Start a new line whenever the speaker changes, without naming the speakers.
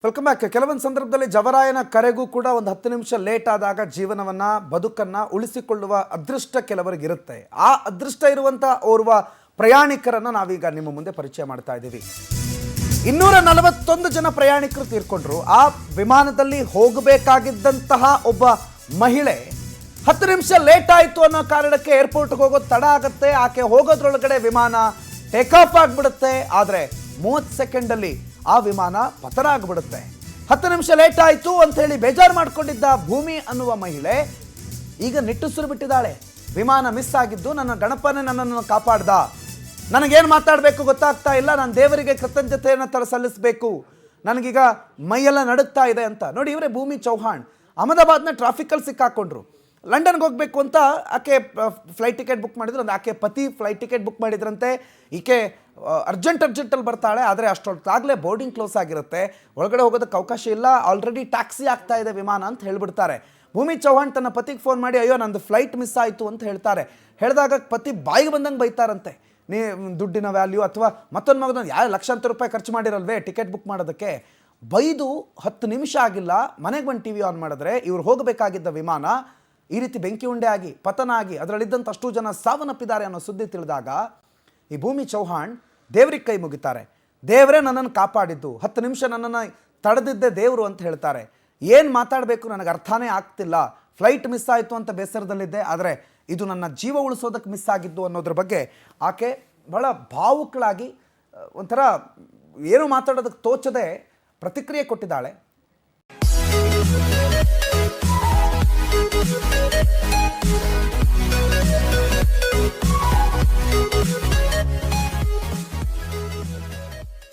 Welcome back. ಕೆಲವೊಂದು ಸಂದರ್ಭದಲ್ಲಿ ಜವರಾಯನ ಕರೆಗೂ ಕೂಡ ಒಂದು 10 ನಿಮಿಷ ಲೇಟ್ ಆದಾಗ ಜೀವನವನ್ನ ಬದುಕನ್ನ ಉಳಿಸಿಕೊಳ್ಳುವ ಅದೃಷ್ಟ ಕೆಲವರಿಗೆ ಇರುತ್ತೆ. ಆ ಅದೃಷ್ಟ ಇರುವಂತ ಓರ್ವ ಪ್ರಯಾಣಿಕರನ್ನ ನಾವೀಗ ನಿಮ್ಮ ಮುಂದೆ ಪರಿಚಯ ಮಾಡ್ತಾ ಇದ್ದೀವಿ. 241 ಜನ ಪ್ರಯಾಣಿಕರು ತೀರ್ಕೊಂಡ್ರು. ಆ ವಿಮಾನದಲ್ಲಿ ಹೋಗಬೇಕಾಗಿದ್ದಂತಹ ಒಬ್ಬ ಮಹಿಳೆ 10 ನಿಮಿಷ ಲೇಟ್ ಆಯಿತು ಅನ್ನೋ ಕಾರಣಕ್ಕೆ ಏರ್ಪೋರ್ಟ್ಗೆ ಹೋಗೋದು ತಡ ಆಗುತ್ತೆ. ಆಕೆ ಹೋಗೋದ್ರೊಳಗಡೆ ವಿಮಾನ ಟೇಕ್ ಆಫ್ ಆಗಿಬಿಡುತ್ತೆ. ಆದರೆ 30 ಸೆಕೆಂಡಲ್ಲಿ ಆ ವಿಮಾನ ಪತನ ಆಗಿಬಿಡುತ್ತೆ. 10 ನಿಮಿಷ ಲೇಟ್ ಆಯಿತು ಅಂತ ಹೇಳಿ ಬೇಜಾರು ಮಾಡ್ಕೊಂಡಿದ್ದ ಭೂಮಿ ಅನ್ನುವ ಮಹಿಳೆ ಈಗ ನಿಟ್ಟುಸಿರು ಬಿಟ್ಟಿದ್ದಾಳೆ. ವಿಮಾನ ಮಿಸ್ ಆಗಿದ್ದು ನನ್ನ ಗಣಪನೇ ನನ್ನನ್ನು ಕಾಪಾಡ್ದ, ನನಗೇನು ಮಾತಾಡಬೇಕು ಗೊತ್ತಾಗ್ತಾ ಇಲ್ಲ, ನಾನು ದೇವರಿಗೆ ಕೃತಜ್ಞತೆಯನ್ನು ಸಲ್ಲಿಸಬೇಕು, ನನಗೀಗ ಮೈಯೆಲ್ಲ ನಡುಗ್ತಾ ಇದೆ ಅಂತ. ನೋಡಿ, ಇವರೇ ಭೂಮಿ ಚೌಹಾಣ್. ಅಹಮದಾಬಾದ್ನ ಟ್ರಾಫಿಕಲ್ಲಿ ಸಿಕ್ಕಾಕೊಂಡ್ರು. ಲಂಡನ್ಗೆ ಹೋಗಬೇಕು ಅಂತ ಆಕೆ ಫ್ಲೈಟ್ ಟಿಕೆಟ್ ಬುಕ್ ಮಾಡಿದ್ರು. ಅಂದರೆ ಆಕೆ ಪತಿ ಫ್ಲೈಟ್ ಟಿಕೆಟ್ ಬುಕ್ ಮಾಡಿದ್ರಂತೆ. ಈಕೆ ಅರ್ಜೆಂಟಲ್ಲಿ ಬರ್ತಾಳೆ. ಆದರೆ ಅಷ್ಟೊತ್ತಾಗಲೇ ಬೋರ್ಡಿಂಗ್ ಕ್ಲೋಸ್ ಆಗಿರುತ್ತೆ, ಒಳಗಡೆ ಹೋಗೋದಕ್ಕೆ ಅವಕಾಶ ಇಲ್ಲ, ಆಲ್ರೆಡಿ ಟ್ಯಾಕ್ಸಿ ಆಗ್ತಾ ಇದೆ ವಿಮಾನ ಅಂತ ಹೇಳಿಬಿಡ್ತಾರೆ. ಭೂಮಿ ಚೌಹಾಣ್ ತನ್ನ ಪತಿಗೆ ಫೋನ್ ಮಾಡಿ ಅಯ್ಯೋ ನಂದು ಫ್ಲೈಟ್ ಮಿಸ್ ಆಯಿತು ಅಂತ ಹೇಳ್ತಾರೆ. ಹೇಳಿದಾಗ ಪತಿ ಬಾಯಿಗೆ ಬಂದಂಗೆ ಬೈತಾರಂತೆ. ನೀ ದುಡ್ಡಿನ ವ್ಯಾಲ್ಯೂ ಅಥವಾ ಮತ್ತೊಂದು ಮಗದೊಂದು ಯಾವ ಲಕ್ಷಾಂತರ ರೂಪಾಯಿ ಖರ್ಚು ಮಾಡಿರಲ್ವೇ ಟಿಕೆಟ್ ಬುಕ್ ಮಾಡೋದಕ್ಕೆ. ಬೈದು 10 ನಿಮಿಷ ಆಗಿಲ್ಲ, ಮನೆಗೆ ಬಂದು ಟಿ ವಿ ಆನ್ ಮಾಡಿದ್ರೆ ಇವ್ರು ಹೋಗಬೇಕಾಗಿದ್ದ ವಿಮಾನ ಈ ರೀತಿ ಬೆಂಕಿ ಉಂಡೆ ಆಗಿ ಪತನ ಆಗಿ ಅದರಲ್ಲಿದ್ದಂಥ ಅಷ್ಟು ಜನ ಸಾವನ್ನಪ್ಪಿದ್ದಾರೆ ಅನ್ನೋ ಸುದ್ದಿ ತಿಳಿದಾಗ ಈ ಭೂಮಿ ಚೌಹಾಣ್ ದೇವ್ರಿಗೆ ಕೈ ಮುಗಿತಾರೆ. ದೇವರೇ ನನ್ನನ್ನು ಕಾಪಾಡಿದ್ದು, 10 ನಿಮಿಷ ನನ್ನನ್ನು ತಡೆದಿದ್ದೆ ದೇವರು ಅಂತ ಹೇಳ್ತಾರೆ. ಏನು ಮಾತಾಡಬೇಕು ನನಗೆ ಅರ್ಥನೇ ಆಗ್ತಿಲ್ಲ. ಫ್ಲೈಟ್ ಮಿಸ್ ಆಯಿತು ಅಂತ ಬೇಸರದಲ್ಲಿದ್ದೆ, ಆದರೆ ಇದು ನನ್ನ ಜೀವ ಉಳಿಸೋದಕ್ಕೆ ಮಿಸ್ ಆಗಿದ್ದು ಅನ್ನೋದ್ರ ಬಗ್ಗೆ ಆಕೆ ಬಹಳ ಭಾವುಕಳಾಗಿ ಒಂಥರ ಏನು ಮಾತಾಡೋದಕ್ಕೆ ತೋಚದೆ ಪ್ರತಿಕ್ರಿಯೆ ಕೊಟ್ಟಿದ್ದಾಳೆ.